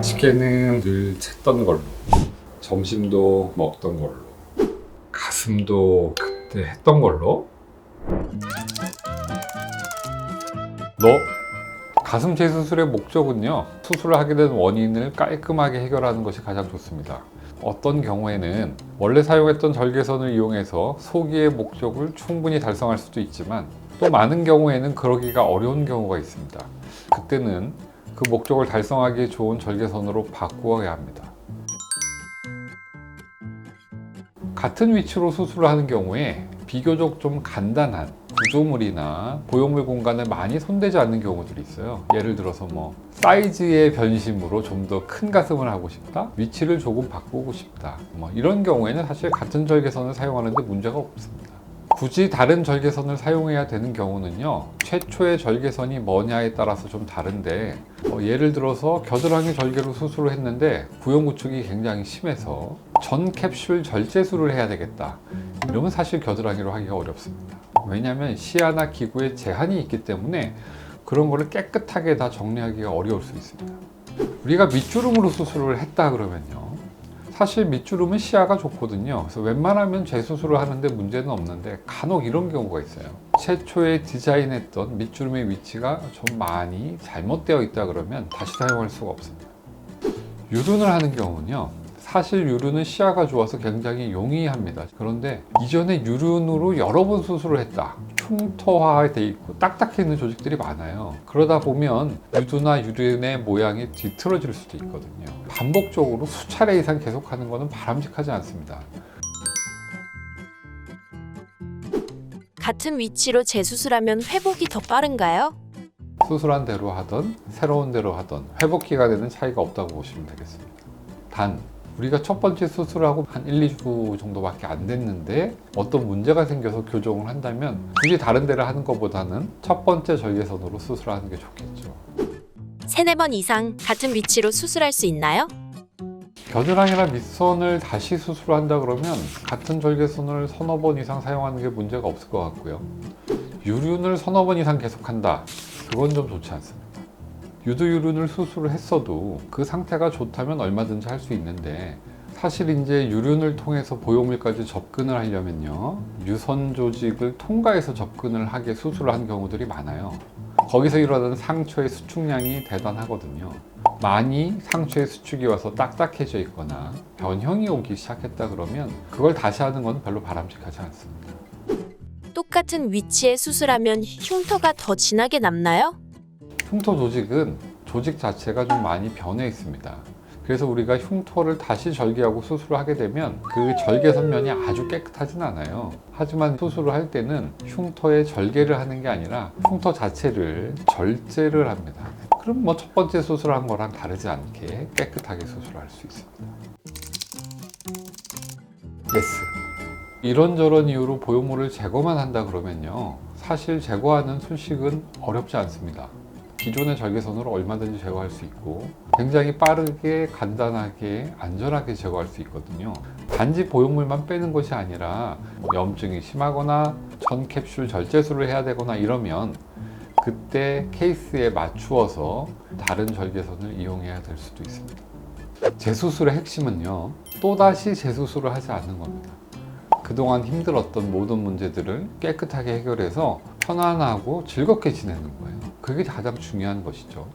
아직에는 늘 챘던 걸로, 점심도 먹던 걸로, 가슴도 그때 했던 걸로. 가슴 재수술의 목적은요, 수술을 하게 된 원인을 깔끔하게 해결하는 것이 가장 좋습니다. 어떤 경우에는 원래 사용했던 절개선을 이용해서 소기의 목적을 충분히 달성할 수도 있지만, 또 많은 경우에는 그러기가 어려운 경우가 있습니다. 그때는 그 목적을 달성하기 좋은 절개선으로 바꾸어야 합니다. 같은 위치로 수술을 하는 경우에 비교적 좀 간단한 구조물이나 보형물 공간을 많이 손대지 않는 경우들이 있어요. 예를 들어서 사이즈의 변심으로 좀 더 큰 가슴을 하고 싶다, 위치를 조금 바꾸고 싶다, 이런 경우에는 사실 같은 절개선을 사용하는데 문제가 없습니다. 굳이 다른 절개선을 사용해야 되는 경우는요, 최초의 절개선이 뭐냐에 따라서 좀 다른데, 예를 들어서 겨드랑이 절개로 수술을 했는데 구형 구축이 굉장히 심해서 전 캡슐 절제술을 해야 되겠다, 이러면 사실 겨드랑이로 하기가 어렵습니다. 왜냐하면 시야나 기구에 제한이 있기 때문에 그런 거를 깨끗하게 다 정리하기가 어려울 수 있습니다. 우리가 밑주름으로 수술을 했다 그러면요, 사실 밑주름은 시야가 좋거든요. 그래서 웬만하면 재수술을 하는데 문제는 없는데 간혹 이런 경우가 있어요. 최초에 디자인했던 밑주름의 위치가 좀 많이 잘못되어 있다 그러면 다시 사용할 수가 없습니다. 유륜을 하는 경우는요, 사실 유륜은 시야가 좋아서 굉장히 용이합니다. 그런데 이전에 유륜으로 여러 번 수술을 했다, 흉터화되어 있고 딱딱해 있는 조직들이 많아요. 그러다 보면 유두나 유륜의 모양이 뒤틀어질 수도 있거든요. 반복적으로 수차례 이상 계속하는 것은 바람직하지 않습니다. 같은 위치로 재수술하면 회복이 더 빠른가요? 수술한 대로 하던 새로운 대로 하던 회복 기간에는 차이가 없다고 보시면 되겠습니다. 단 우리가 첫 번째 수술을 하고 한 1, 2주 정도밖에 안 됐는데 어떤 문제가 생겨서 교정을 한다면 굳이 다른 데를 하는 것보다는 첫 번째 절개선으로 수술하는 게 좋겠죠. 3-4번 이상 같은 위치로 수술할 수 있나요? 겨드랑이나 밑선을 다시 수술한다 그러면 같은 절개선을 서너 번 이상 사용하는 게 문제가 없을 것 같고요. 유륜을 서너 번 이상 계속한다, 그건 좀 좋지 않습니다. 유두유륜을 수술을 했어도 그 상태가 좋다면 얼마든지 할 수 있는데, 사실 이제 유륜을 통해서 보형물까지 접근을 하려면요, 유선 조직을 통과해서 접근을 하게 수술을 한 경우들이 많아요. 거기서 일어나는 상처의 수축량이 대단하거든요. 많이 상처의 수축이 와서 딱딱해져 있거나 변형이 오기 시작했다 그러면 그걸 다시 하는 건 별로 바람직하지 않습니다. 똑같은 위치에 수술하면 흉터가 더 진하게 남나요? 흉터 조직은 조직 자체가 좀 많이 변해 있습니다. 그래서 우리가 흉터를 다시 절개하고 수술을 하게 되면 그 절개선 면이 아주 깨끗하진 않아요. 하지만 수술을 할 때는 흉터에 절개를 하는 게 아니라 흉터 자체를 절제를 합니다. 그럼 첫 번째 수술한 거랑 다르지 않게 깨끗하게 수술할 수 있습니다. 예스. 이런저런 이유로 보형물을 제거만 한다 그러면요, 사실 제거하는 술식은 어렵지 않습니다. 기존의 절개선으로 얼마든지 제거할 수 있고 굉장히 빠르게, 간단하게, 안전하게 제거할 수 있거든요. 단지 보형물만 빼는 것이 아니라 염증이 심하거나 전 캡슐 절제술을 해야 되거나 이러면 그때 케이스에 맞추어서 다른 절개선을 이용해야 될 수도 있습니다. 재수술의 핵심은요, 또다시 재수술을 하지 않는 겁니다. 그동안 힘들었던 모든 문제들을 깨끗하게 해결해서 편안하고 즐겁게 지내는 거예요. 그게 가장 중요한 것이죠.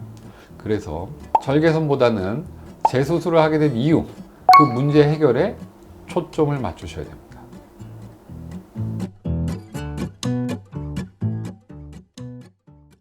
그래서 절개선보다는 재수술을 하게 된 이유, 그 문제 해결에 초점을 맞추셔야 됩니다.